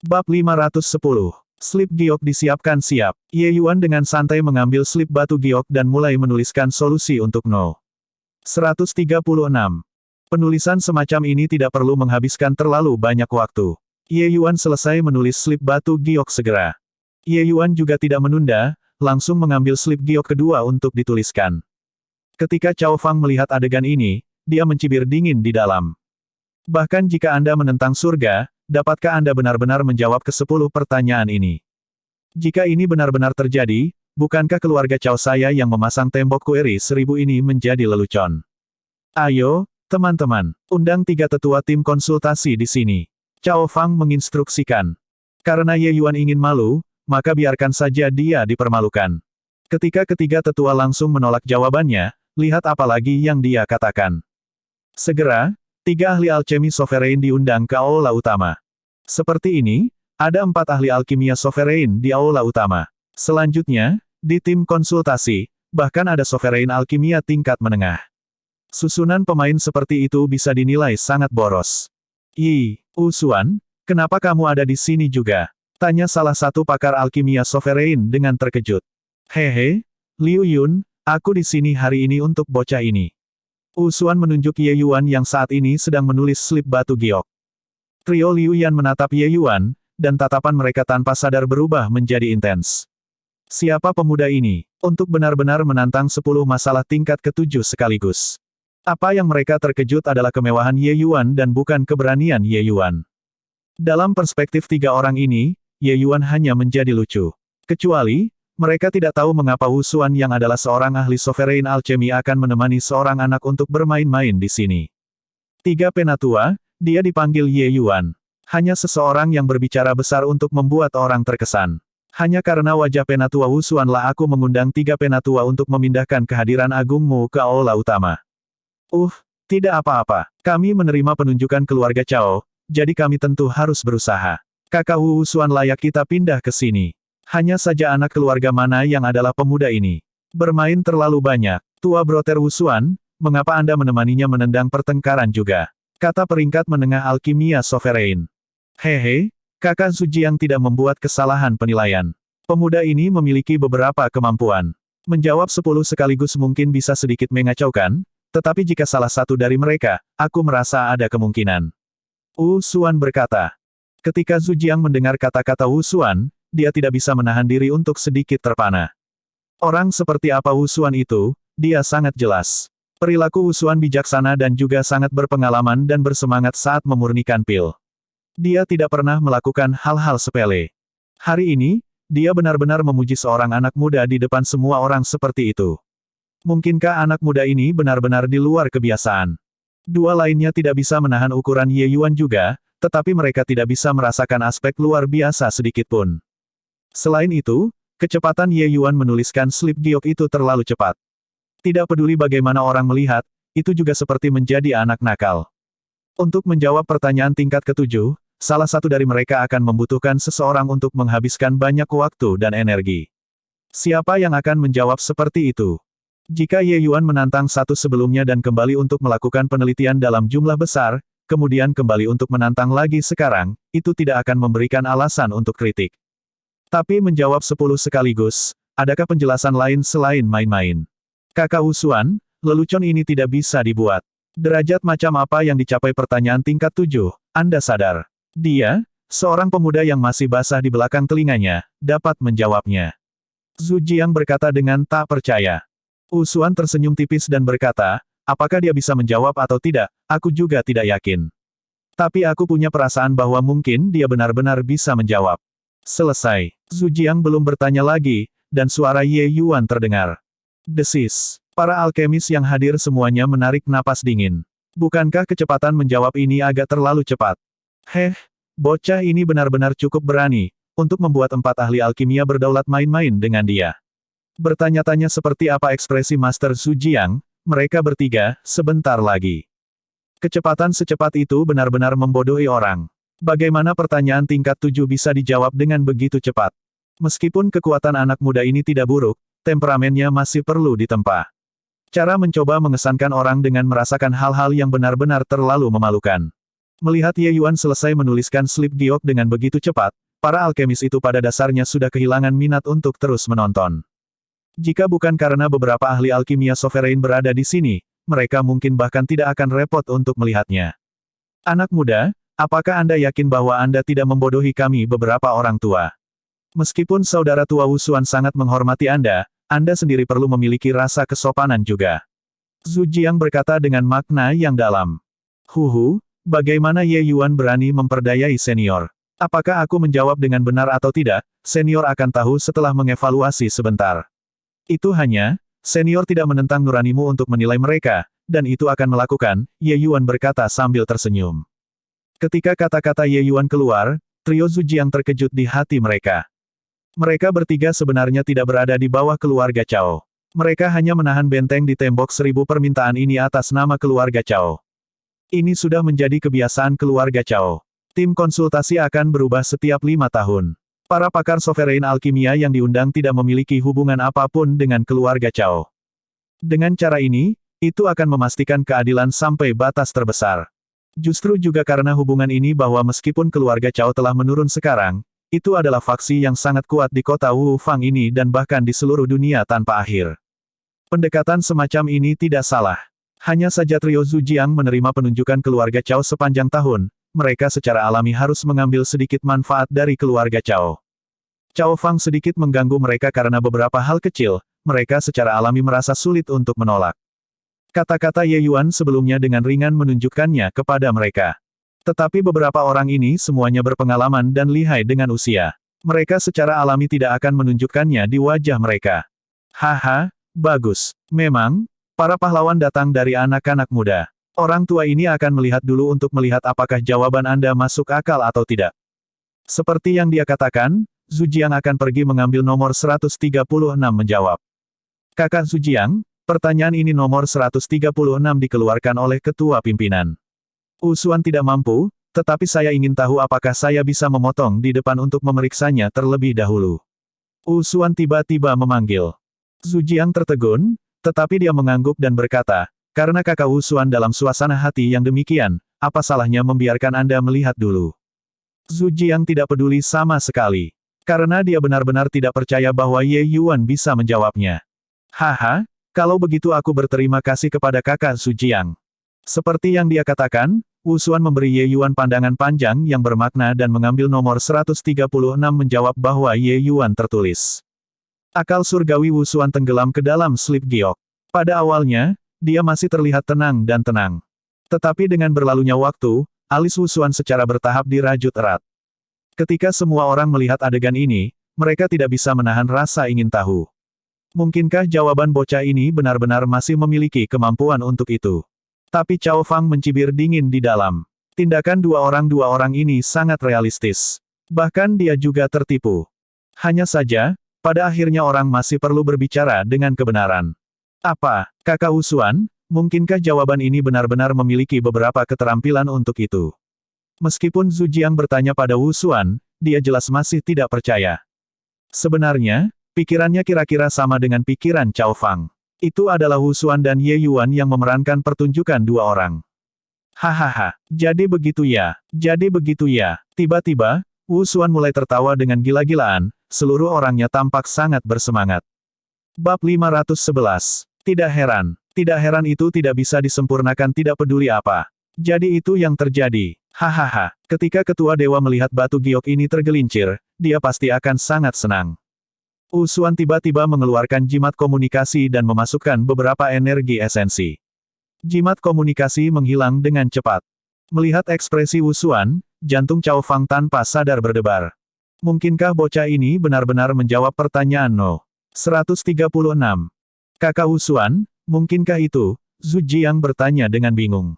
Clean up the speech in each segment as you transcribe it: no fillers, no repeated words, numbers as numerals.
Bab 510. Slip giok disiapkan siap. Ye Yuan dengan santai mengambil slip batu giok dan mulai menuliskan solusi untuk No. 136. Penulisan semacam ini tidak perlu menghabiskan terlalu banyak waktu. Ye Yuan selesai menulis slip batu giok segera. Ye Yuan juga tidak menunda, langsung mengambil slip giok kedua untuk dituliskan. Ketika Cao Fang melihat adegan ini, dia mencibir dingin di dalam. Bahkan jika Anda menentang surga, dapatkah Anda benar-benar menjawab ke-10 pertanyaan ini? Jika ini benar-benar terjadi, bukankah keluarga Cao saya yang memasang tembok kueri 1000 ini menjadi lelucon? Ayo, teman-teman, undang 3 tetua tim konsultasi di sini. Cao Fang menginstruksikan. Karena Ye Yuan ingin malu, maka biarkan saja dia dipermalukan. Ketika ketiga tetua langsung menolak jawabannya, lihat apa lagi yang dia katakan. Segera, 3 ahli alchemy sovereign diundang ke aula utama. Seperti ini, ada 4 ahli alkimia sovereign di aula utama. Selanjutnya, di tim konsultasi, bahkan ada sovereign alkimia tingkat menengah. Susunan pemain seperti itu bisa dinilai sangat boros. Yi, Usuan, kenapa kamu ada di sini juga? Tanya salah satu pakar alkimia sovereign dengan terkejut. Hehe, Liu Yun, aku di sini hari ini untuk bocah ini. Usuan menunjuk Ye Yuan yang saat ini sedang menulis slip batu giok. Trio Liu Yan menatap Ye Yuan, dan tatapan mereka tanpa sadar berubah menjadi intens. Siapa pemuda ini? Untuk benar-benar menantang 10 masalah tingkat ke-7 sekaligus. Apa yang mereka terkejut adalah kemewahan Ye Yuan dan bukan keberanian Ye Yuan. Dalam perspektif 3 orang ini, Ye Yuan hanya menjadi lucu. Kecuali, mereka tidak tahu mengapa Usuan yang adalah seorang ahli sovereign alchemy akan menemani seorang anak untuk bermain-main di sini. 3 penatua, dia dipanggil Ye Yuan. Hanya seseorang yang berbicara besar untuk membuat orang terkesan. Hanya karena wajah penatua Usuanlah aku mengundang 3 penatua untuk memindahkan kehadiran agungmu ke aula utama. Tidak apa-apa. Kami menerima penunjukan keluarga Cao, jadi kami tentu harus berusaha. Kakak Usuan layak kita pindah ke sini. Hanya saja anak keluarga mana yang adalah pemuda ini? Bermain terlalu banyak. Tua Broter Usuan, mengapa Anda menemaninya menendang pertengkaran juga? Kata peringkat menengah alkimia sovereign. Hehe, kakak Zhujiang tidak membuat kesalahan penilaian. Pemuda ini memiliki beberapa kemampuan. Menjawab 10 sekaligus mungkin bisa sedikit mengacaukan, tetapi jika salah satu dari mereka, aku merasa ada kemungkinan. Usuan berkata. Ketika Zhujiang mendengar kata-kata Usuan, dia tidak bisa menahan diri untuk sedikit terpana. Orang seperti apa Usuan itu, dia sangat jelas. Perilaku Usuan bijaksana dan juga sangat berpengalaman dan bersemangat saat memurnikan pil. Dia tidak pernah melakukan hal-hal sepele. Hari ini, dia benar-benar memuji seorang anak muda di depan semua orang seperti itu. Mungkinkah anak muda ini benar-benar di luar kebiasaan? 2 lainnya tidak bisa menahan ukuran Ye Yuan juga, tetapi mereka tidak bisa merasakan aspek luar biasa sedikitpun. Selain itu, kecepatan Ye Yuan menuliskan slip giok itu terlalu cepat. Tidak peduli bagaimana orang melihat, itu juga seperti menjadi anak nakal. Untuk menjawab pertanyaan tingkat ke-7, salah satu dari mereka akan membutuhkan seseorang untuk menghabiskan banyak waktu dan energi. Siapa yang akan menjawab seperti itu? Jika Ye Yuan menantang satu sebelumnya dan kembali untuk melakukan penelitian dalam jumlah besar, kemudian kembali untuk menantang lagi sekarang, itu tidak akan memberikan alasan untuk kritik. Tapi menjawab 10 sekaligus, adakah penjelasan lain selain main-main? Kakak Usuan, lelucon ini tidak bisa dibuat. Derajat macam apa yang dicapai pertanyaan tingkat 7, Anda sadar? Dia, seorang pemuda yang masih basah di belakang telinganya, dapat menjawabnya. Zhujiang berkata dengan tak percaya. Usuan tersenyum tipis dan berkata, apakah dia bisa menjawab atau tidak, aku juga tidak yakin. Tapi aku punya perasaan bahwa mungkin dia benar-benar bisa menjawab. Selesai. Zhujiang belum bertanya lagi, dan suara Ye Yuan terdengar. Desis. Para alkemis yang hadir semuanya menarik napas dingin. Bukankah kecepatan menjawab ini agak terlalu cepat? Bocah ini benar-benar cukup berani, untuk membuat 4 ahli alkimia berdaulat main-main dengan dia. Bertanya-tanya seperti apa ekspresi Master Zhujiang, mereka bertiga, sebentar lagi. Kecepatan secepat itu benar-benar membodohi orang. Bagaimana pertanyaan tingkat 7 bisa dijawab dengan begitu cepat? Meskipun kekuatan anak muda ini tidak buruk, temperamennya masih perlu ditempa. Cara mencoba mengesankan orang dengan merasakan hal-hal yang benar-benar terlalu memalukan. Melihat Ye Yuan selesai menuliskan slip giok dengan begitu cepat, para alkemis itu pada dasarnya sudah kehilangan minat untuk terus menonton. Jika bukan karena beberapa ahli alkimia sovereign berada di sini, mereka mungkin bahkan tidak akan repot untuk melihatnya. Anak muda, apakah Anda yakin bahwa Anda tidak membodohi kami beberapa orang tua? Meskipun saudara tua Wusuan sangat menghormati Anda sendiri perlu memiliki rasa kesopanan juga. Zhu Jiang berkata dengan makna yang dalam. Huhu, bagaimana Ye Yuan berani memperdayai senior? Apakah aku menjawab dengan benar atau tidak, senior akan tahu setelah mengevaluasi sebentar. Itu hanya, senior tidak menentang nuranimu untuk menilai mereka, dan itu akan melakukan, Ye Yuan berkata sambil tersenyum. Ketika kata-kata Ye Yuan keluar, trio Zhu Jiang terkejut di hati mereka. Mereka bertiga sebenarnya tidak berada di bawah keluarga Cao. Mereka hanya menahan benteng di tembok 1000 permintaan ini atas nama keluarga Cao. Ini sudah menjadi kebiasaan keluarga Cao. Tim konsultasi akan berubah setiap 5 tahun. Para pakar sovereign alkimia yang diundang tidak memiliki hubungan apapun dengan keluarga Cao. Dengan cara ini, itu akan memastikan keadilan sampai batas terbesar. Justru juga karena hubungan ini bahwa meskipun keluarga Cao telah menurun sekarang, itu adalah faksi yang sangat kuat di kota Wu Fang ini dan bahkan di seluruh dunia tanpa akhir. Pendekatan semacam ini tidak salah. Hanya saja trio Zhu Jiang menerima penunjukan keluarga Cao sepanjang tahun, mereka secara alami harus mengambil sedikit manfaat dari keluarga Cao. Cao Fang sedikit mengganggu mereka karena beberapa hal kecil, mereka secara alami merasa sulit untuk menolak. Kata-kata Ye Yuan sebelumnya dengan ringan menunjukkannya kepada mereka. Tetapi beberapa orang ini semuanya berpengalaman dan lihai dengan usia. Mereka secara alami tidak akan menunjukkannya di wajah mereka. Haha, bagus. Memang, para pahlawan datang dari anak-anak muda. Orang tua ini akan melihat dulu untuk melihat apakah jawaban Anda masuk akal atau tidak. Seperti yang dia katakan, Zhu Jiang akan pergi mengambil nomor 136 menjawab. Kakak Zhu Jiang, pertanyaan ini nomor 136 dikeluarkan oleh ketua pimpinan. Wusuan tidak mampu, tetapi saya ingin tahu apakah saya bisa memotong di depan untuk memeriksanya terlebih dahulu. Wusuan tiba-tiba memanggil. Zhu Jiang tertegun, tetapi dia mengangguk dan berkata, karena kakak Wusuan dalam suasana hati yang demikian, apa salahnya membiarkan Anda melihat dulu? Zhu Jiang tidak peduli sama sekali. Karena dia benar-benar tidak percaya bahwa Ye Yuan bisa menjawabnya. Haha, kalau begitu aku berterima kasih kepada kakak Zhu Jiang. Seperti yang dia katakan, Wusuan memberi Ye Yuan pandangan panjang yang bermakna dan mengambil nomor 136 menjawab bahwa Ye Yuan tertulis. Akal surgawi Wusuan tenggelam ke dalam slip giok. Pada awalnya, dia masih terlihat tenang dan tenang. Tetapi dengan berlalunya waktu, alis Wusuan secara bertahap dirajut erat. Ketika semua orang melihat adegan ini, mereka tidak bisa menahan rasa ingin tahu. Mungkinkah jawaban bocah ini benar-benar masih memiliki kemampuan untuk itu? Tapi Cao Fang mencibir dingin di dalam. Tindakan dua orang ini sangat realistis. Bahkan dia juga tertipu. Hanya saja, pada akhirnya orang masih perlu berbicara dengan kebenaran. Apa, kakak Wusuan, mungkinkah jawaban ini benar-benar memiliki beberapa keterampilan untuk itu? Meskipun Zhu Jiang bertanya pada Wusuan, dia jelas masih tidak percaya. Sebenarnya, pikirannya kira-kira sama dengan pikiran Cao Fang. Itu adalah Wusuan dan Ye Yuan yang memerankan pertunjukan dua orang. Hahaha, jadi begitu ya, jadi begitu ya. Tiba-tiba, Wusuan mulai tertawa dengan gila-gilaan, seluruh orangnya tampak sangat bersemangat. Bab 511. Tidak heran itu tidak bisa disempurnakan tidak peduli apa. Jadi itu yang terjadi. Hahaha, ketika ketua dewa melihat batu giok ini tergelincir, dia pasti akan sangat senang. Wusuan tiba-tiba mengeluarkan jimat komunikasi dan memasukkan beberapa energi esensi. Jimat komunikasi menghilang dengan cepat. Melihat ekspresi Wusuan, jantung Cao Fang tanpa sadar berdebar. Mungkinkah bocah ini benar-benar menjawab pertanyaan No. 136. Kakak Wusuan, mungkinkah itu? Zhu Jiang bertanya dengan bingung.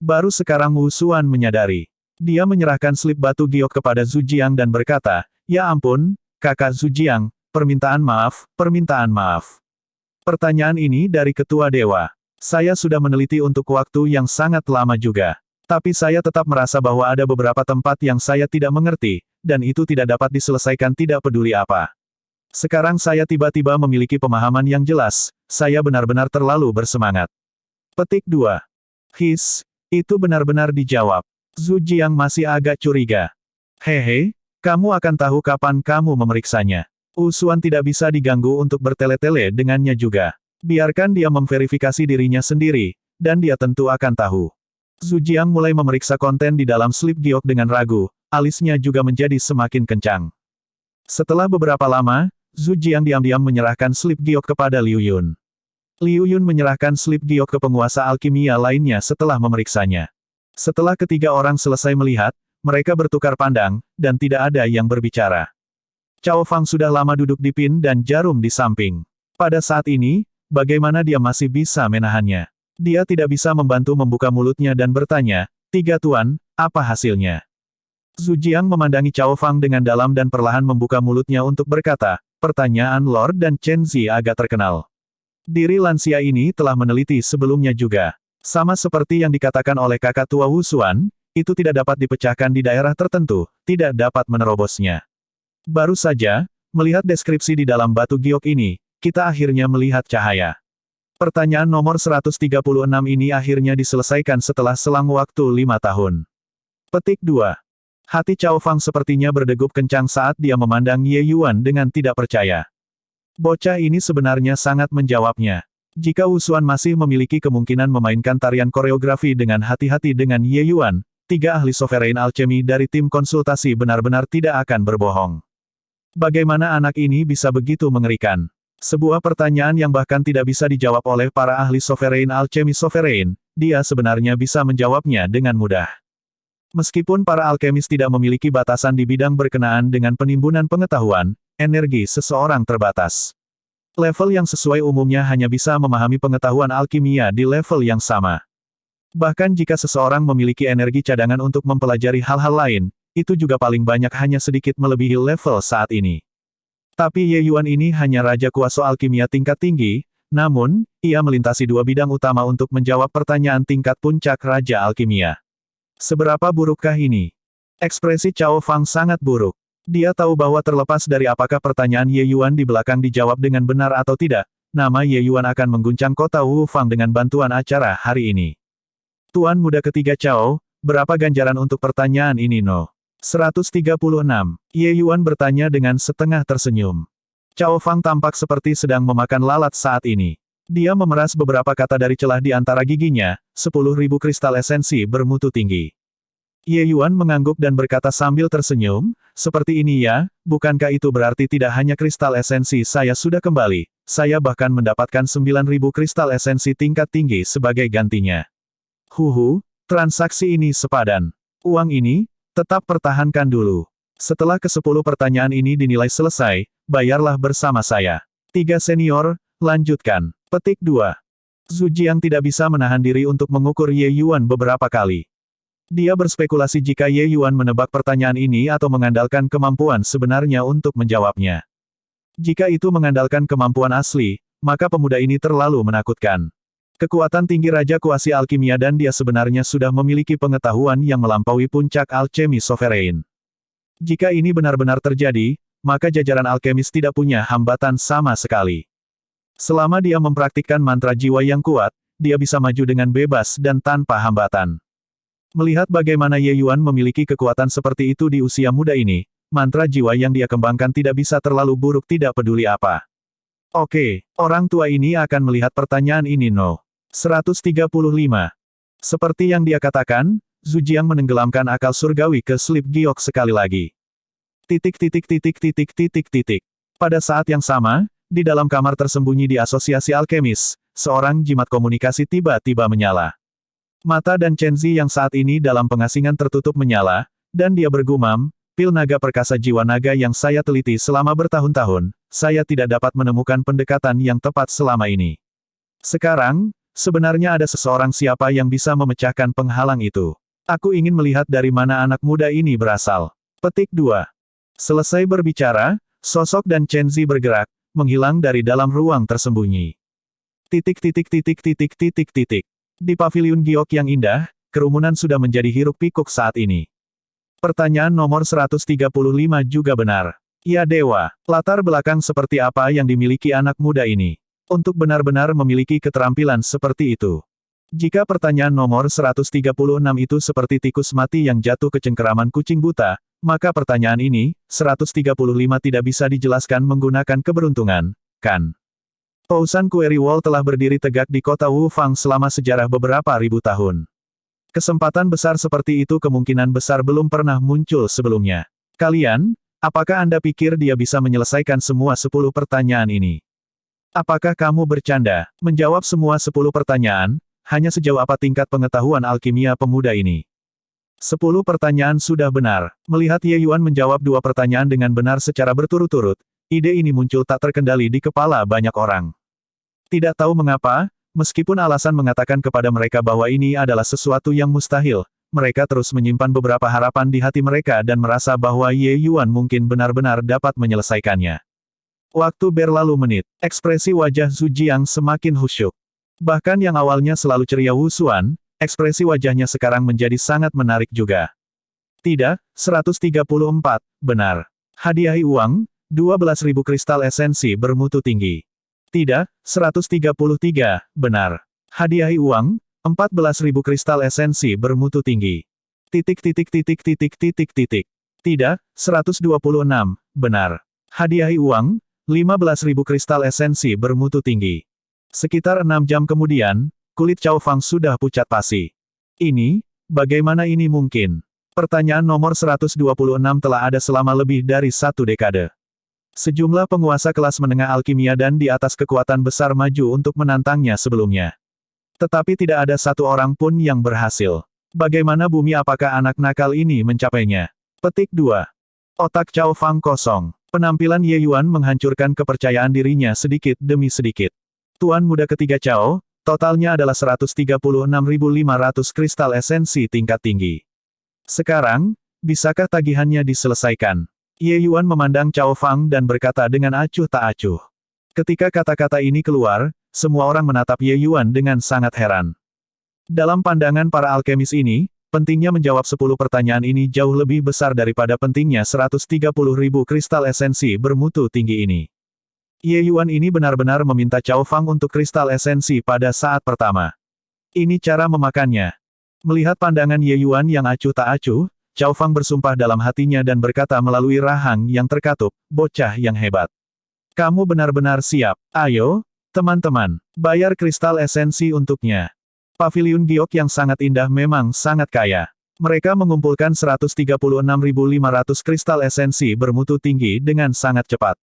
Baru sekarang Wusuan menyadari. Dia menyerahkan slip batu giok kepada Zhu Jiang dan berkata, ya ampun, kakak Zhu Jiang, permintaan maaf, permintaan maaf. Pertanyaan ini dari ketua dewa. Saya sudah meneliti untuk waktu yang sangat lama juga. Tapi saya tetap merasa bahwa ada beberapa tempat yang saya tidak mengerti, dan itu tidak dapat diselesaikan tidak peduli apa. Sekarang saya tiba-tiba memiliki pemahaman yang jelas, saya benar-benar terlalu bersemangat. Petik 2. His, itu benar-benar dijawab. Zhu Jiang masih agak curiga. Hehe, kamu akan tahu kapan kamu memeriksanya. Wusuan tidak bisa diganggu untuk bertele-tele dengannya juga. Biarkan dia memverifikasi dirinya sendiri, dan dia tentu akan tahu. Zhu Jiang mulai memeriksa konten di dalam slip giok dengan ragu, alisnya juga menjadi semakin kencang. Setelah beberapa lama, Zhu Jiang diam-diam menyerahkan slip giok kepada Liu Yun. Liu Yun menyerahkan slip giok ke penguasa alkimia lainnya setelah memeriksanya. Setelah ketiga orang selesai melihat, mereka bertukar pandang, dan tidak ada yang berbicara. Cao Fang sudah lama duduk di pin dan jarum di samping. Pada saat ini, bagaimana dia masih bisa menahannya? Dia tidak bisa membantu membuka mulutnya dan bertanya, "Tiga tuan, apa hasilnya?" Zhu Jiang memandangi Cao Fang dengan dalam dan perlahan membuka mulutnya untuk berkata, "Pertanyaan Lord dan Chen Zi agak terkenal. Diri lansia ini telah meneliti sebelumnya juga. Sama seperti yang dikatakan oleh kakak tua Wusuan, itu tidak dapat dipecahkan di daerah tertentu, tidak dapat menerobosnya. Baru saja, melihat deskripsi di dalam batu giok ini, kita akhirnya melihat cahaya." Pertanyaan nomor 136 ini akhirnya diselesaikan setelah selang waktu 5 tahun. Petik 2. Hati Cao Fang sepertinya berdegup kencang saat dia memandang Ye Yuan dengan tidak percaya. Bocah ini sebenarnya sangat menjawabnya. Jika Wusuan masih memiliki kemungkinan memainkan tarian koreografi dengan hati-hati dengan Ye Yuan, 3 ahli sovereign alchemy dari tim konsultasi benar-benar tidak akan berbohong. Bagaimana anak ini bisa begitu mengerikan? Sebuah pertanyaan yang bahkan tidak bisa dijawab oleh para ahli sovereign alchemy sovereign, dia sebenarnya bisa menjawabnya dengan mudah. Meskipun para alkemis tidak memiliki batasan di bidang berkenaan dengan penimbunan pengetahuan, energi seseorang terbatas. Level yang sesuai umumnya hanya bisa memahami pengetahuan alkimia di level yang sama. Bahkan jika seseorang memiliki energi cadangan untuk mempelajari hal-hal lain, itu juga paling banyak hanya sedikit melebihi level saat ini. Tapi Ye Yuan ini hanya raja kuasa alkimia tingkat tinggi, namun, ia melintasi 2 bidang utama untuk menjawab pertanyaan tingkat puncak raja alkimia. Seberapa burukkah ini? Ekspresi Cao Fang sangat buruk. Dia tahu bahwa terlepas dari apakah pertanyaan Ye Yuan di belakang dijawab dengan benar atau tidak, nama Ye Yuan akan mengguncang kota Wu Fang dengan bantuan acara hari ini. Tuan muda ketiga Cao, berapa ganjaran untuk pertanyaan ini no? 136. Ye Yuan bertanya dengan setengah tersenyum. Cao Fang tampak seperti sedang memakan lalat saat ini. Dia memeras beberapa kata dari celah di antara giginya, 10.000 kristal esensi bermutu tinggi. Ye Yuan mengangguk dan berkata sambil tersenyum, "Seperti ini ya, bukankah itu berarti tidak hanya kristal esensi saya sudah kembali, saya bahkan mendapatkan 9.000 kristal esensi tingkat tinggi sebagai gantinya. Transaksi ini sepadan. Uang ini, tetap pertahankan dulu. Setelah ke-10 pertanyaan ini dinilai selesai, bayarlah bersama saya. 3 senior, lanjutkan." Petik 2. Zhu Jiang tidak bisa menahan diri untuk mengukur Ye Yuan beberapa kali. Dia berspekulasi jika Ye Yuan menebak pertanyaan ini atau mengandalkan kemampuan sebenarnya untuk menjawabnya. Jika itu mengandalkan kemampuan asli, maka pemuda ini terlalu menakutkan. Kekuatan tinggi Raja Kuasi Alkimia dan dia sebenarnya sudah memiliki pengetahuan yang melampaui puncak alchemy sovereign. Jika ini benar-benar terjadi, maka jajaran alkemis tidak punya hambatan sama sekali. Selama dia mempraktikkan mantra jiwa yang kuat, dia bisa maju dengan bebas dan tanpa hambatan. Melihat bagaimana Ye Yuan memiliki kekuatan seperti itu di usia muda ini, mantra jiwa yang dia kembangkan tidak bisa terlalu buruk tidak peduli apa. Oke, orang tua ini akan melihat pertanyaan ini no. 135. Seperti yang dia katakan, Zhu Jiang menenggelamkan akal surgawi ke slip giok sekali lagi. Pada saat yang sama, di dalam kamar tersembunyi di asosiasi alkemis, seorang jimat komunikasi tiba-tiba menyala. Mata dan Chen Zi yang saat ini dalam pengasingan tertutup menyala, dan dia bergumam, "Pil naga perkasa jiwa naga yang saya teliti selama bertahun-tahun, saya tidak dapat menemukan pendekatan yang tepat selama ini. Sekarang, sebenarnya ada seseorang siapa yang bisa memecahkan penghalang itu. Aku ingin melihat dari mana anak muda ini berasal." Petik 2. Selesai berbicara, sosok dan Chen Zi bergerak, menghilang dari dalam ruang tersembunyi. Di paviliun giok yang indah, kerumunan sudah menjadi hiruk-pikuk saat ini. Pertanyaan nomor 135 juga benar. Ya dewa, latar belakang seperti apa yang dimiliki anak muda ini? Untuk benar-benar memiliki keterampilan seperti itu. Jika pertanyaan nomor 136 itu seperti tikus mati yang jatuh ke cengkeraman kucing buta, maka pertanyaan ini, 135 tidak bisa dijelaskan menggunakan keberuntungan, kan? Pausan Query Wall telah berdiri tegak di kota Wu Fang selama sejarah beberapa ribu tahun. Kesempatan besar seperti itu kemungkinan besar belum pernah muncul sebelumnya. Kalian, apakah Anda pikir dia bisa menyelesaikan semua 10 pertanyaan ini? Apakah kamu bercanda? Menjawab semua 10 pertanyaan, hanya sejauh apa tingkat pengetahuan alkimia pemuda ini? 10 pertanyaan sudah benar. Melihat Ye Yuan menjawab 2 pertanyaan dengan benar secara berturut-turut, ide ini muncul tak terkendali di kepala banyak orang. Tidak tahu mengapa, meskipun alasan mengatakan kepada mereka bahwa ini adalah sesuatu yang mustahil, mereka terus menyimpan beberapa harapan di hati mereka dan merasa bahwa Ye Yuan mungkin benar-benar dapat menyelesaikannya. Waktu berlalu menit, ekspresi wajah Zhu Jiang semakin khusyuk. Bahkan yang awalnya selalu ceria Wu Xuan, ekspresi wajahnya sekarang menjadi sangat menarik juga. Tidak, 134, benar. Hadiahi uang, 12.000 kristal esensi bermutu tinggi. Tidak, 133, benar. Hadiahi uang, 14.000 kristal esensi bermutu tinggi. Tidak, 126, benar. Hadiahi uang, 15.000 kristal esensi bermutu tinggi. Sekitar 6 jam kemudian, kulit Cao Fang sudah pucat pasi. Ini, bagaimana ini mungkin? Pertanyaan nomor 126 telah ada selama lebih dari 1 dekade. Sejumlah penguasa kelas menengah alkimia dan di atas kekuatan besar maju untuk menantangnya sebelumnya. Tetapi tidak ada satu orang pun yang berhasil. Bagaimana bumi apakah anak nakal ini mencapainya? Petik 2. Otak Cao Fang kosong. Penampilan Ye Yuan menghancurkan kepercayaan dirinya sedikit demi sedikit. Tuan muda ketiga Cao, totalnya adalah 136.500 kristal esensi tingkat tinggi. Sekarang, bisakah tagihannya diselesaikan? Ye Yuan memandang Cao Fang dan berkata dengan acuh tak acuh. Ketika kata-kata ini keluar, semua orang menatap Ye Yuan dengan sangat heran. Dalam pandangan para alkemis ini, pentingnya menjawab 10 pertanyaan ini jauh lebih besar daripada pentingnya 130.000 kristal esensi bermutu tinggi ini. Ye Yuan ini benar-benar meminta Cao Fang untuk kristal esensi pada saat pertama. Ini cara memakannya. Melihat pandangan Ye Yuan yang acuh tak acuh, Cao Fang bersumpah dalam hatinya dan berkata melalui rahang yang terkatup, bocah yang hebat. Kamu benar-benar siap. Ayo, teman-teman, bayar kristal esensi untuknya. Paviliun Giok yang sangat indah memang sangat kaya. Mereka mengumpulkan 136.500 kristal esensi bermutu tinggi dengan sangat cepat.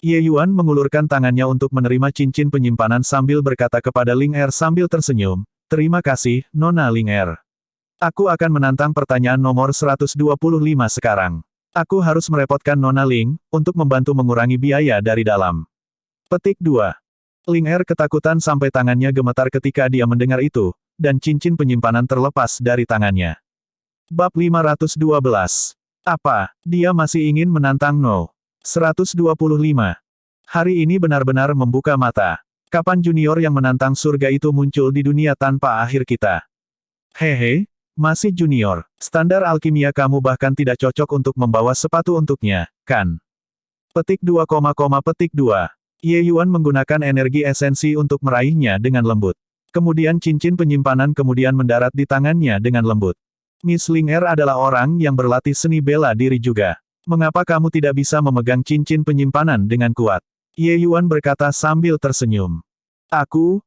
Ye Yuan mengulurkan tangannya untuk menerima cincin penyimpanan sambil berkata kepada Ling Er sambil tersenyum, terima kasih, Nona Ling Er. Aku akan menantang pertanyaan nomor 125 sekarang. Aku harus merepotkan Nona Ling, untuk membantu mengurangi biaya dari dalam. Petik 2. Ling Er ketakutan sampai tangannya gemetar ketika dia mendengar itu, dan cincin penyimpanan terlepas dari tangannya. Bab 512. Apa, dia masih ingin menantang No? 125. Hari ini benar-benar membuka mata. Kapan junior yang menantang surga itu muncul di dunia tanpa akhir kita? Hehe. Masih junior, standar alkimia kamu bahkan tidak cocok untuk membawa sepatu untuknya, kan? Petik 2, petik 2. Ye Yuan menggunakan energi esensi untuk meraihnya dengan lembut. Kemudian cincin penyimpanan kemudian mendarat di tangannya dengan lembut. Miss Ling Er adalah orang yang berlatih seni bela diri juga. Mengapa kamu tidak bisa memegang cincin penyimpanan dengan kuat? Ye Yuan berkata sambil tersenyum. Aku,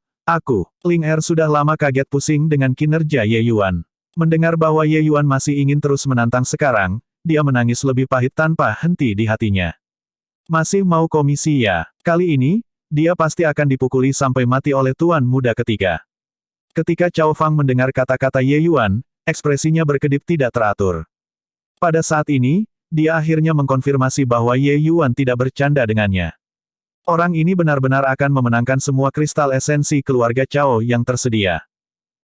Ling Er sudah lama kaget pusing dengan kinerja Ye Yuan. Mendengar bahwa Ye Yuan masih ingin terus menantang sekarang, dia menangis lebih pahit tanpa henti di hatinya. Masih mau komisi ya? Kali ini, dia pasti akan dipukuli sampai mati oleh tuan muda ketiga. Ketika Cao Fang mendengar kata-kata Ye Yuan, ekspresinya berkedip tidak teratur. Pada saat ini, dia akhirnya mengkonfirmasi bahwa Ye Yuan tidak bercanda dengannya. Orang ini benar-benar akan memenangkan semua kristal esensi keluarga Cao yang tersedia.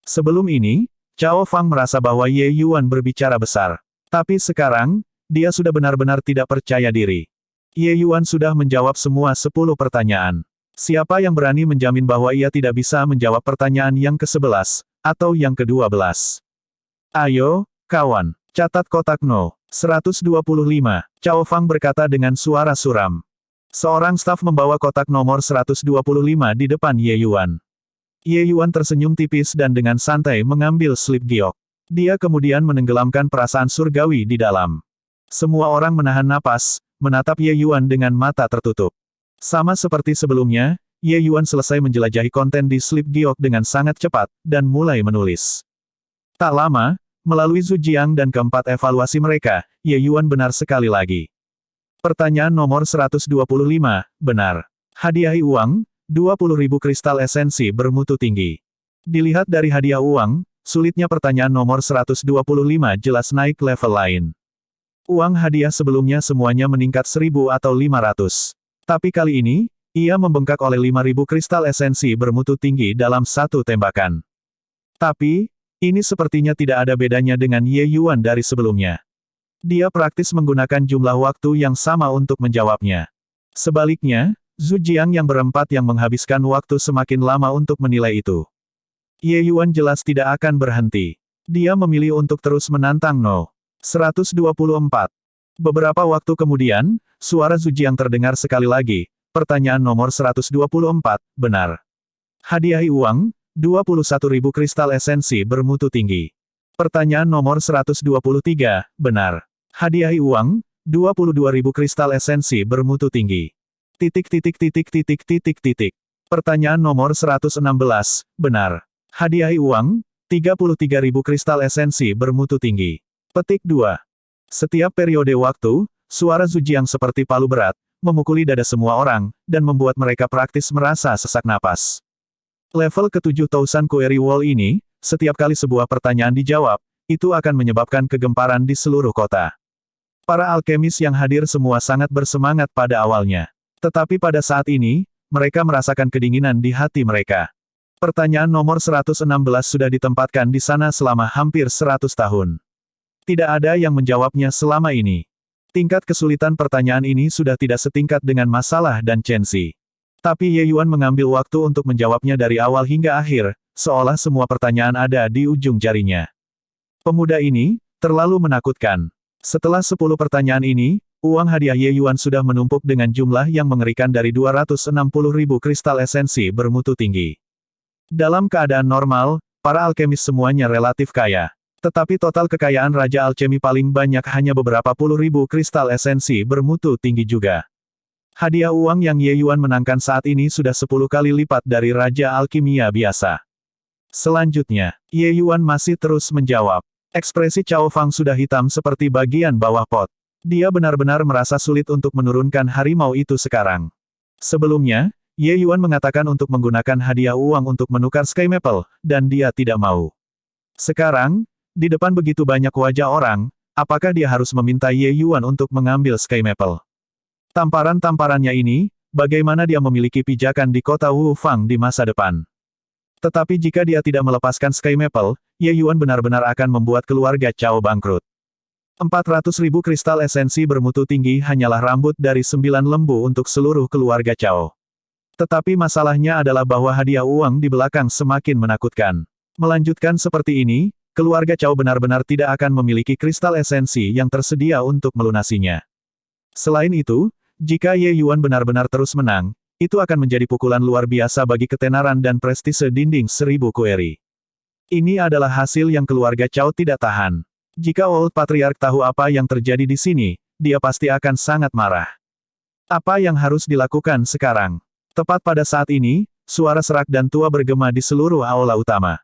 Sebelum ini, Cao Fang merasa bahwa Ye Yuan berbicara besar. Tapi sekarang, dia sudah benar-benar tidak percaya diri. Ye Yuan sudah menjawab semua 10 pertanyaan. Siapa yang berani menjamin bahwa ia tidak bisa menjawab pertanyaan yang ke-11, atau yang ke-12? Ayo, kawan, catat kotak No. 125. Cao Fang berkata dengan suara suram. Seorang staf membawa kotak nomor 125 di depan Ye Yuan. Ye Yuan tersenyum tipis dan dengan santai mengambil slip giok. Dia kemudian menenggelamkan perasaan surgawi di dalam. Semua orang menahan napas, menatap Ye Yuan dengan mata tertutup. Sama seperti sebelumnya, Ye Yuan selesai menjelajahi konten di slip giok dengan sangat cepat, dan mulai menulis. Tak lama, melalui Zhu Jiang dan keempat evaluasi mereka, Ye Yuan benar sekali lagi. Pertanyaan nomor 125, benar. Hadiahi uang, 20.000 kristal esensi bermutu tinggi. Dilihat dari hadiah uang, sulitnya pertanyaan nomor 125 jelas naik level lain. Uang hadiah sebelumnya semuanya meningkat 1.000 atau 500. Tapi kali ini, ia membengkak oleh 5.000 kristal esensi bermutu tinggi dalam satu tembakan. Tapi, ini sepertinya tidak ada bedanya dengan Ye Yuan dari sebelumnya. Dia praktis menggunakan jumlah waktu yang sama untuk menjawabnya. Sebaliknya, Zhu Jiang yang berempat yang menghabiskan waktu semakin lama untuk menilai itu. Ye Yuan jelas tidak akan berhenti. Dia memilih untuk terus menantang No. 124. Beberapa waktu kemudian, suara Zhu Jiang terdengar sekali lagi. Pertanyaan nomor 124, benar. Hadiahi uang, 21.000 kristal esensi bermutu tinggi. Pertanyaan nomor 123, benar. Hadiahi uang, 22.000 kristal esensi bermutu tinggi. Pertanyaan nomor 116, benar. Hadiahi uang, 33.000 kristal esensi bermutu tinggi. Petik 2. Setiap periode waktu, suara Zhu Jiang seperti palu berat, memukuli dada semua orang, dan membuat mereka praktis merasa sesak napas. Level ke-7 Thousand Query Wall ini, setiap kali sebuah pertanyaan dijawab, itu akan menyebabkan kegemparan di seluruh kota. Para alkemis yang hadir semua sangat bersemangat pada awalnya. Tetapi pada saat ini, mereka merasakan kedinginan di hati mereka. Pertanyaan nomor 116 sudah ditempatkan di sana selama hampir 100 tahun. Tidak ada yang menjawabnya selama ini. Tingkat kesulitan pertanyaan ini sudah tidak setingkat dengan masalah dan Chenxi. Tapi Ye Yuan mengambil waktu untuk menjawabnya dari awal hingga akhir, seolah semua pertanyaan ada di ujung jarinya. Pemuda ini, terlalu menakutkan. Setelah 10 pertanyaan ini, uang hadiah Ye Yuan sudah menumpuk dengan jumlah yang mengerikan dari 260.000 kristal esensi bermutu tinggi. Dalam keadaan normal, para alkemis semuanya relatif kaya. Tetapi total kekayaan Raja Alchemy paling banyak hanya beberapa puluh ribu kristal esensi bermutu tinggi juga. Hadiah uang yang Ye Yuan menangkan saat ini sudah 10 kali lipat dari Raja Alkimia biasa. Selanjutnya, Ye Yuan masih terus menjawab. Ekspresi Cao Fang sudah hitam seperti bagian bawah pot. Dia benar-benar merasa sulit untuk menurunkan harimau itu sekarang. Sebelumnya, Ye Yuan mengatakan untuk menggunakan hadiah uang untuk menukar Sky Maple, dan dia tidak mau. Sekarang, di depan begitu banyak wajah orang, apakah dia harus meminta Ye Yuan untuk mengambil Sky Maple? Tamparan-tamparannya ini, bagaimana dia memiliki pijakan di kota Wu Fang di masa depan? Tetapi jika dia tidak melepaskan Sky Maple, Ye Yuan benar-benar akan membuat keluarga Cao bangkrut. 400.000 kristal esensi bermutu tinggi hanyalah rambut dari 9 lembu untuk seluruh keluarga Cao. Tetapi masalahnya adalah bahwa hadiah uang di belakang semakin menakutkan. Melanjutkan seperti ini, keluarga Cao benar-benar tidak akan memiliki kristal esensi yang tersedia untuk melunasinya. Selain itu, jika Ye Yuan benar-benar terus menang, itu akan menjadi pukulan luar biasa bagi ketenaran dan prestise dinding 1000 kueri. Ini adalah hasil yang keluarga Cao tidak tahan. Jika Old Patriarch tahu apa yang terjadi di sini, dia pasti akan sangat marah. Apa yang harus dilakukan sekarang? Tepat pada saat ini, suara serak dan tua bergema di seluruh aula utama.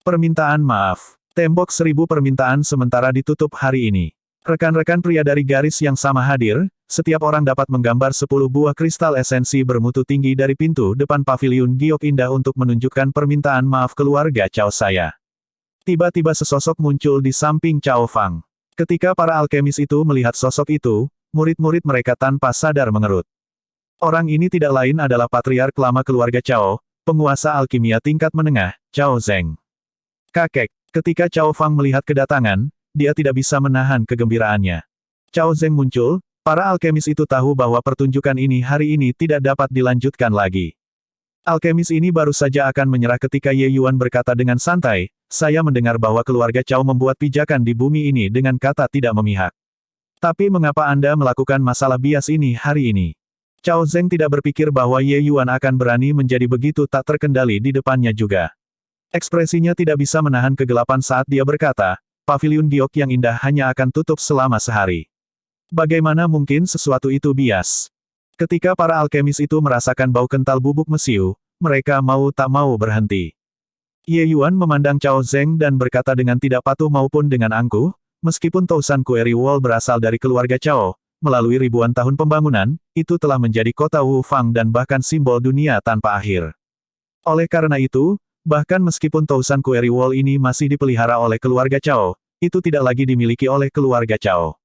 Permintaan maaf. Tembok 1000 permintaan sementara ditutup hari ini. Rekan-rekan pria dari garis yang sama hadir, setiap orang dapat menggambar 10 buah kristal esensi bermutu tinggi dari pintu depan paviliun giok indah untuk menunjukkan permintaan maaf keluarga Cao saya. Tiba-tiba sesosok muncul di samping Cao Fang. Ketika para alkemis itu melihat sosok itu, murid-murid mereka tanpa sadar mengerut. Orang ini tidak lain adalah patriark lama keluarga Cao, penguasa alkimia tingkat menengah, Cao Zheng. Kakek, ketika Cao Fang melihat kedatangan, dia tidak bisa menahan kegembiraannya. Cao Zheng muncul, para alkemis itu tahu bahwa pertunjukan ini hari ini tidak dapat dilanjutkan lagi. Alkemis ini baru saja akan menyerah ketika Ye Yuan berkata dengan santai, saya mendengar bahwa keluarga Cao membuat pijakan di bumi ini dengan kata tidak memihak. Tapi mengapa Anda melakukan masalah bias ini hari ini? Cao Zeng tidak berpikir bahwa Ye Yuan akan berani menjadi begitu tak terkendali di depannya juga. Ekspresinya tidak bisa menahan kegelapan saat dia berkata, paviliun giok yang indah hanya akan tutup selama sehari. Bagaimana mungkin sesuatu itu bias? Ketika para alkemis itu merasakan bau kental bubuk mesiu, mereka mau tak mau berhenti. Ye Yuan memandang Cao Zeng dan berkata dengan tidak patuh maupun dengan angkuh, meskipun Tousan Quarry Wall berasal dari keluarga Cao, melalui ribuan tahun pembangunan, itu telah menjadi kota Wu Fang dan bahkan simbol dunia tanpa akhir. Oleh karena itu, bahkan meskipun Tousan Quarry Wall ini masih dipelihara oleh keluarga Cao, itu tidak lagi dimiliki oleh keluarga Cao.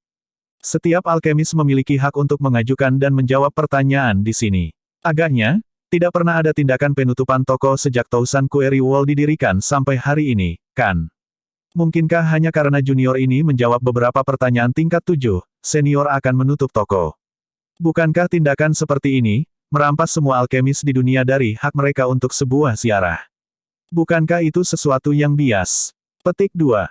Setiap alkemis memiliki hak untuk mengajukan dan menjawab pertanyaan di sini. Agaknya, tidak pernah ada tindakan penutupan toko sejak Tousan Quarry Wall didirikan sampai hari ini, kan? Mungkinkah hanya karena junior ini menjawab beberapa pertanyaan tingkat 7, senior akan menutup toko? Bukankah tindakan seperti ini, merampas semua alkemis di dunia dari hak mereka untuk sebuah ziarah? Bukankah itu sesuatu yang bias? Petik 2.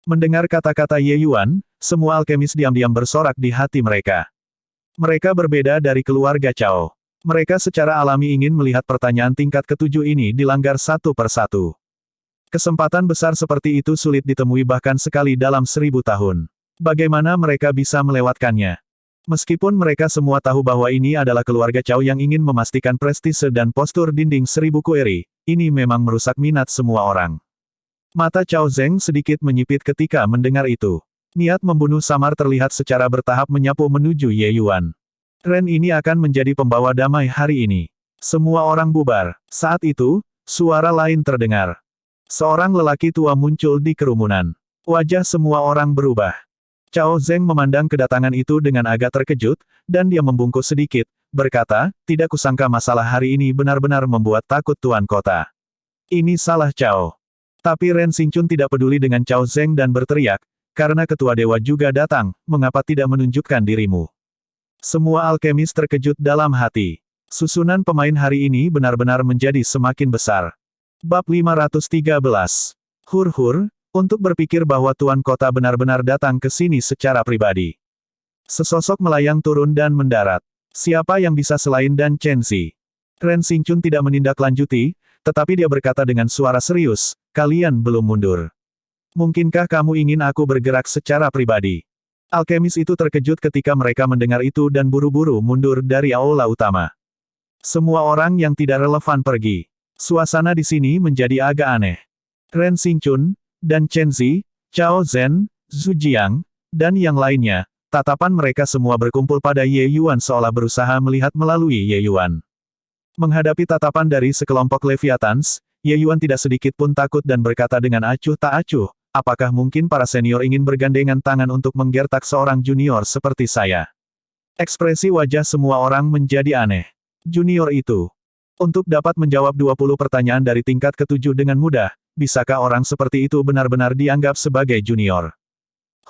Mendengar kata-kata Ye Yuan, semua alkemis diam-diam bersorak di hati mereka. Mereka berbeda dari keluarga Cao. Mereka secara alami ingin melihat pertanyaan tingkat ke-7 ini dilanggar satu persatu. Kesempatan besar seperti itu sulit ditemui bahkan sekali dalam 1000 tahun. Bagaimana mereka bisa melewatkannya? Meskipun mereka semua tahu bahwa ini adalah keluarga Cao yang ingin memastikan prestise dan postur dinding 1000 kueri, ini memang merusak minat semua orang. Mata Cao Zeng sedikit menyipit ketika mendengar itu. Niat membunuh samar terlihat secara bertahap menyapu menuju Ye Yuan. Ren ini akan menjadi pembawa damai hari ini. Semua orang bubar. Saat itu, suara lain terdengar. Seorang lelaki tua muncul di kerumunan. Wajah semua orang berubah. Cao Zeng memandang kedatangan itu dengan agak terkejut, dan dia membungkuk sedikit, berkata, tidak kusangka masalah hari ini benar-benar membuat takut Tuan Kota. Ini salah Cao. Tapi Ren Xingchun tidak peduli dengan Cao Zeng dan berteriak, karena ketua dewa juga datang, mengapa tidak menunjukkan dirimu? Semua alkemis terkejut dalam hati. Susunan pemain hari ini benar-benar menjadi semakin besar. Bab 513. Hur-hur, untuk berpikir bahwa Tuan Kota benar-benar datang ke sini secara pribadi. Sesosok melayang turun dan mendarat. Siapa yang bisa selain Dan Chenzi? Ren Xingchun tidak menindaklanjuti, tetapi dia berkata dengan suara serius, kalian belum mundur. Mungkinkah kamu ingin aku bergerak secara pribadi? Alkemis itu terkejut ketika mereka mendengar itu dan buru-buru mundur dari aula utama. Semua orang yang tidak relevan pergi. Suasana di sini menjadi agak aneh. Ren Xingchun, Dan Chenzi, Cao Zhen, Zhu Jiang, dan yang lainnya, tatapan mereka semua berkumpul pada Ye Yuan seolah berusaha melihat melalui Ye Yuan. Menghadapi tatapan dari sekelompok Leviathans, Ye Yuan tidak sedikit pun takut dan berkata dengan acuh tak acuh, apakah mungkin para senior ingin bergandengan tangan untuk menggertak seorang junior seperti saya? Ekspresi wajah semua orang menjadi aneh. Junior itu. Untuk dapat menjawab 20 pertanyaan dari tingkat ke-7 dengan mudah, bisakah orang seperti itu benar-benar dianggap sebagai junior?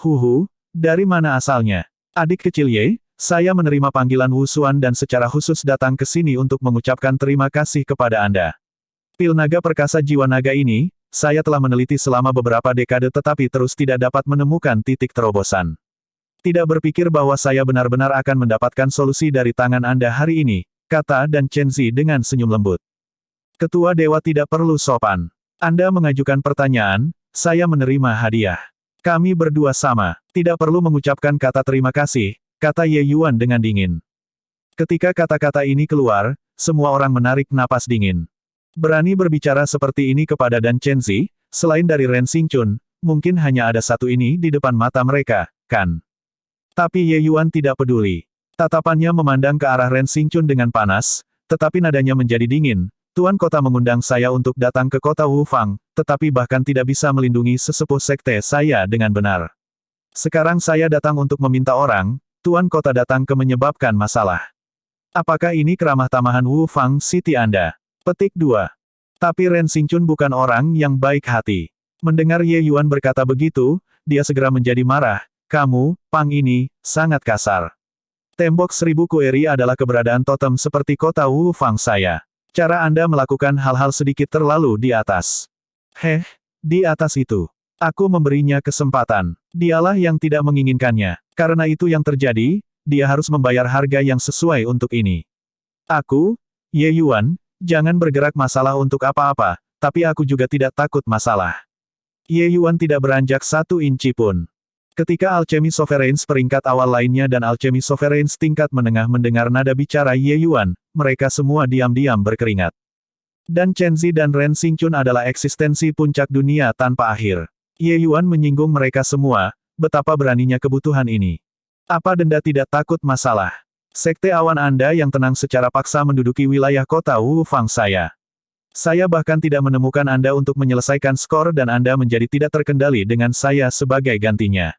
Huhu, dari mana asalnya? Adik kecil Ye, saya menerima panggilan Wu Xuan dan secara khusus datang ke sini untuk mengucapkan terima kasih kepada Anda. Pil naga perkasa jiwa naga ini, saya telah meneliti selama beberapa dekade tetapi terus tidak dapat menemukan titik terobosan. Tidak berpikir bahwa saya benar-benar akan mendapatkan solusi dari tangan Anda hari ini, kata Dan Chenzi dengan senyum lembut. Ketua Dewa tidak perlu sopan. Anda mengajukan pertanyaan, saya menerima hadiah. Kami berdua sama, tidak perlu mengucapkan kata terima kasih, kata Ye Yuan dengan dingin. Ketika kata-kata ini keluar, semua orang menarik napas dingin. Berani berbicara seperti ini kepada Dan Chenzi, selain dari Ren Xingchun, mungkin hanya ada satu ini di depan mata mereka, kan? Tapi Ye Yuan tidak peduli. Tatapannya memandang ke arah Ren Xingchun dengan panas, tetapi nadanya menjadi dingin. Tuan Kota mengundang saya untuk datang ke kota Wu Fang, tetapi bahkan tidak bisa melindungi sesepuh sekte saya dengan benar. Sekarang saya datang untuk meminta orang, Tuan Kota datang ke menyebabkan masalah. Apakah ini keramah tamahan Wu Fang City Anda? Petik 2. Tapi Ren Xingchun bukan orang yang baik hati. Mendengar Ye Yuan berkata begitu, dia segera menjadi marah. Kamu, Pang ini, sangat kasar. Tembok 1000 kueri adalah keberadaan totem seperti kota Wu Fang saya. Cara Anda melakukan hal-hal sedikit terlalu di atas. Di atas itu. Aku memberinya kesempatan. Dialah yang tidak menginginkannya. Karena itu yang terjadi, dia harus membayar harga yang sesuai untuk ini. Aku, Ye Yuan, jangan bergerak masalah untuk apa-apa, tapi aku juga tidak takut masalah. Ye Yuan tidak beranjak 1 inci pun. Ketika Alchemy Sovereigns peringkat awal lainnya dan Alchemy Sovereigns tingkat menengah mendengar nada bicara Ye Yuan, mereka semua diam-diam berkeringat. Dan Chen Zi dan Ren Xingchun adalah eksistensi puncak dunia tanpa akhir. Ye Yuan menyinggung mereka semua, betapa beraninya kebutuhan ini. Apa denda tidak takut masalah? Sekte awan Anda yang tenang secara paksa menduduki wilayah kota Wu Fang saya. Saya bahkan tidak menemukan Anda untuk menyelesaikan skor dan Anda menjadi tidak terkendali dengan saya sebagai gantinya.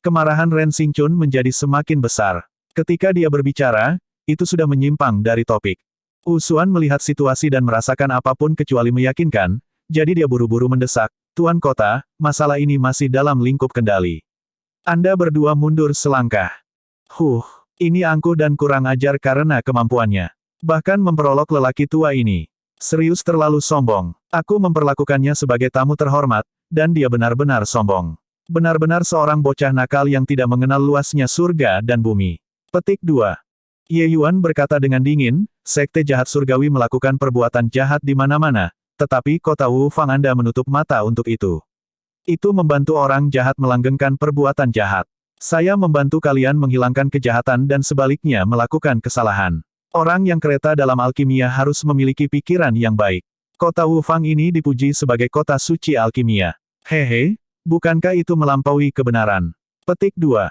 Kemarahan Ren Xingchun menjadi semakin besar. Ketika dia berbicara, itu sudah menyimpang dari topik. Wu Xuan melihat situasi dan merasakan apapun kecuali meyakinkan, jadi dia buru-buru mendesak, Tuan Kota, masalah ini masih dalam lingkup kendali. Anda berdua mundur selangkah. Ini angkuh dan kurang ajar karena kemampuannya. Bahkan memperolok lelaki tua ini. Serius terlalu sombong. Aku memperlakukannya sebagai tamu terhormat, dan dia benar-benar sombong. Benar-benar seorang bocah nakal yang tidak mengenal luasnya surga dan bumi. Petik 2. Ye Yuan berkata dengan dingin, Sekte Jahat Surgawi melakukan perbuatan jahat di mana-mana, tetapi kota Wu Fang Anda menutup mata untuk itu. Itu membantu orang jahat melanggengkan perbuatan jahat. Saya membantu kalian menghilangkan kejahatan dan sebaliknya melakukan kesalahan. Orang yang kereta dalam alkimia harus memiliki pikiran yang baik. Kota Wu Fang ini dipuji sebagai kota suci alkimia. Hehe, bukankah itu melampaui kebenaran? Petik 2.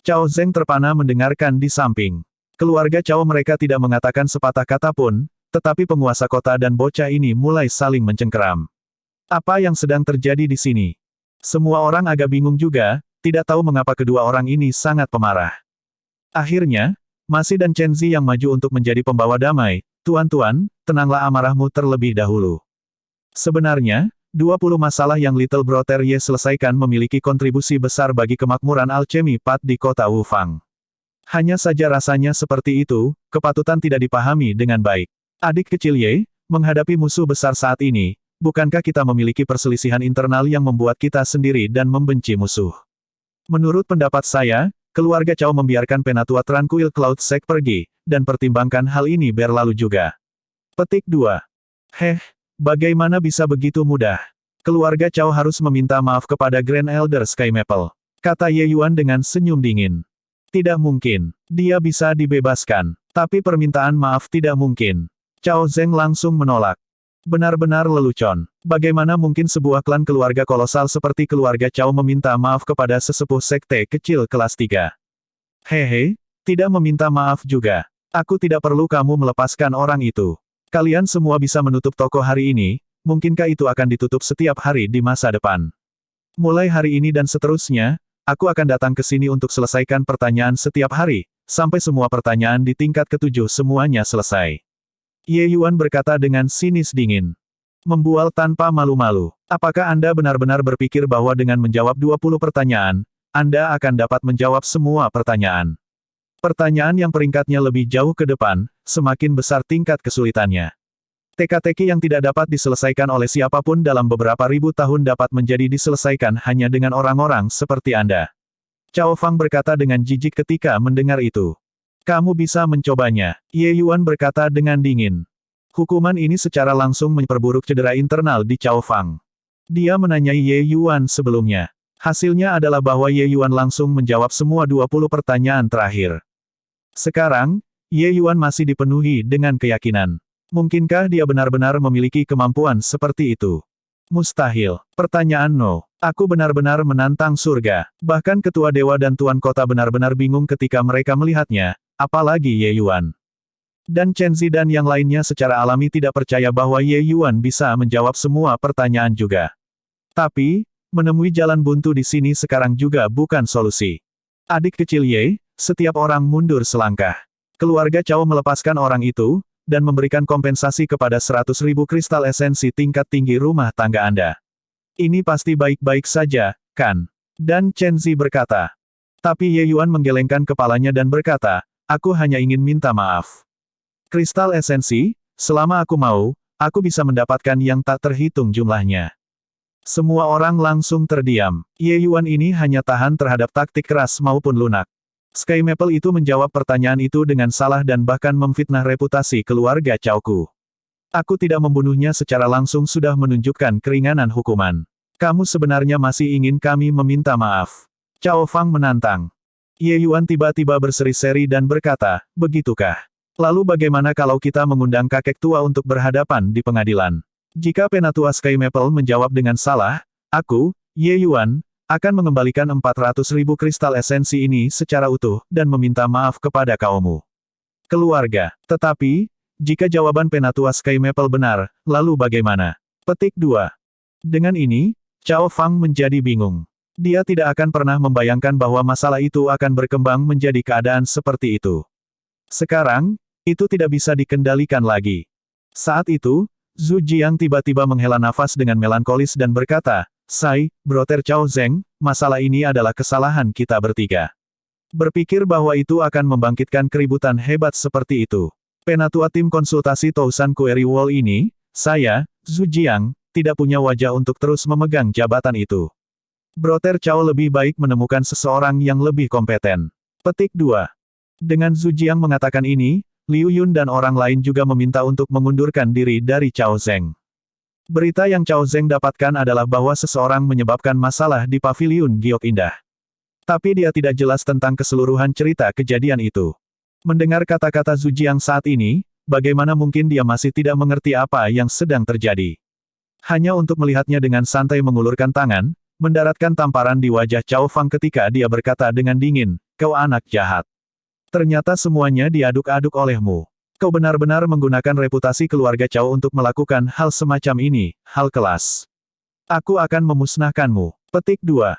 Cao Zeng terpana mendengarkan di samping. Keluarga Cao mereka tidak mengatakan sepatah kata pun, tetapi penguasa kota dan bocah ini mulai saling mencengkeram. Apa yang sedang terjadi di sini? Semua orang agak bingung juga, tidak tahu mengapa kedua orang ini sangat pemarah. Akhirnya, Masi dan Chen Zi yang maju untuk menjadi pembawa damai, Tuan-tuan, tenanglah amarahmu terlebih dahulu. Sebenarnya, 20 masalah yang Little Brother Ye selesaikan memiliki kontribusi besar bagi kemakmuran alchemy Pat di kota Wu Fang. Hanya saja rasanya seperti itu, kepatutan tidak dipahami dengan baik. Adik kecil Ye, menghadapi musuh besar saat ini, bukankah kita memiliki perselisihan internal yang membuat kita sendiri dan membenci musuh? Menurut pendapat saya, keluarga Cao membiarkan Penatua Tranquil Cloud Sect pergi, dan pertimbangkan hal ini berlalu juga. Petik 2. Bagaimana bisa begitu mudah? Keluarga Cao harus meminta maaf kepada Grand Elder Sky Maple. Kata Ye Yuan dengan senyum dingin. Tidak mungkin. Dia bisa dibebaskan. Tapi permintaan maaf tidak mungkin. Cao Zeng langsung menolak. Benar-benar lelucon. Bagaimana mungkin sebuah klan keluarga kolosal seperti keluarga Cao meminta maaf kepada sesepuh sekte kecil kelas 3? Hehe, tidak meminta maaf juga. Aku tidak perlu kamu melepaskan orang itu. Kalian semua bisa menutup toko hari ini, mungkinkah itu akan ditutup setiap hari di masa depan? Mulai hari ini dan seterusnya, aku akan datang ke sini untuk selesaikan pertanyaan setiap hari, sampai semua pertanyaan di tingkat ke-7 semuanya selesai. Ye Yuan berkata dengan sinis dingin. Membual tanpa malu-malu. Apakah Anda benar-benar berpikir bahwa dengan menjawab 20 pertanyaan, Anda akan dapat menjawab semua pertanyaan? Pertanyaan yang peringkatnya lebih jauh ke depan, semakin besar tingkat kesulitannya. Teka-teki yang tidak dapat diselesaikan oleh siapapun dalam beberapa ribu tahun dapat menjadi diselesaikan hanya dengan orang-orang seperti Anda. Cao Fang berkata dengan jijik ketika mendengar itu. Kamu bisa mencobanya, Ye Yuan berkata dengan dingin. Hukuman ini secara langsung memperburuk cedera internal di Cao Fang. Dia menanyai Ye Yuan sebelumnya. Hasilnya adalah bahwa Ye Yuan langsung menjawab semua 20 pertanyaan terakhir. Sekarang, Ye Yuan masih dipenuhi dengan keyakinan. Mungkinkah dia benar-benar memiliki kemampuan seperti itu? Mustahil. Pertanyaan no. Aku benar-benar menantang surga. Bahkan ketua dewa dan tuan kota benar-benar bingung ketika mereka melihatnya, apalagi Ye Yuan. Dan Chen Zi dan yang lainnya secara alami tidak percaya bahwa Ye Yuan bisa menjawab semua pertanyaan juga. Tapi, menemui jalan buntu di sini sekarang juga bukan solusi. Adik kecil Ye, setiap orang mundur selangkah. Keluarga Cao melepaskan orang itu, dan memberikan kompensasi kepada 100.000 kristal esensi tingkat tinggi rumah tangga Anda. Ini pasti baik-baik saja, kan? Dan Chen Zi berkata. Tapi Ye Yuan menggelengkan kepalanya dan berkata, aku hanya ingin minta maaf. Kristal esensi, selama aku mau, aku bisa mendapatkan yang tak terhitung jumlahnya. Semua orang langsung terdiam. Ye Yuan ini hanya tahan terhadap taktik keras maupun lunak. Sky Maple itu menjawab pertanyaan itu dengan salah dan bahkan memfitnah reputasi keluarga Chao-ku. Aku tidak membunuhnya secara langsung sudah menunjukkan keringanan hukuman. Kamu sebenarnya masih ingin kami meminta maaf. Cao Fang menantang. Ye Yuan tiba-tiba berseri-seri dan berkata, begitukah? Lalu bagaimana kalau kita mengundang kakek tua untuk berhadapan di pengadilan? Jika Penatua Sky Maple menjawab dengan salah, aku, Ye Yuan, akan mengembalikan 400.000 kristal esensi ini secara utuh, dan meminta maaf kepada kaummu. Keluarga. Tetapi, jika jawaban Penatua Sky Maple benar, lalu bagaimana? Petik 2. Dengan ini, Cao Fang menjadi bingung. Dia tidak akan pernah membayangkan bahwa masalah itu akan berkembang menjadi keadaan seperti itu. Sekarang, itu tidak bisa dikendalikan lagi. Saat itu, Zhu Jiang tiba-tiba menghela nafas dengan melankolis dan berkata, Sai, Brother Cao Zeng, masalah ini adalah kesalahan kita bertiga. Berpikir bahwa itu akan membangkitkan keributan hebat seperti itu. Penatua tim konsultasi Tousan Query Wall ini, saya, Zhu Jiang, tidak punya wajah untuk terus memegang jabatan itu. Brother Cao lebih baik menemukan seseorang yang lebih kompeten. Petik 2. Dengan Zhu Jiang mengatakan ini, Liu Yun dan orang lain juga meminta untuk mengundurkan diri dari Cao Zeng. Berita yang Cao Zeng dapatkan adalah bahwa seseorang menyebabkan masalah di Paviliun Giok Indah. Tapi dia tidak jelas tentang keseluruhan cerita kejadian itu. Mendengar kata-kata Zhu Jiang saat ini, bagaimana mungkin dia masih tidak mengerti apa yang sedang terjadi. Hanya untuk melihatnya dengan santai mengulurkan tangan, mendaratkan tamparan di wajah Cao Fang ketika dia berkata dengan dingin, kau anak jahat. Ternyata semuanya diaduk-aduk olehmu. Kau benar-benar menggunakan reputasi keluarga Cao untuk melakukan hal semacam ini, hal kelas. Aku akan memusnahkanmu. Petik 2.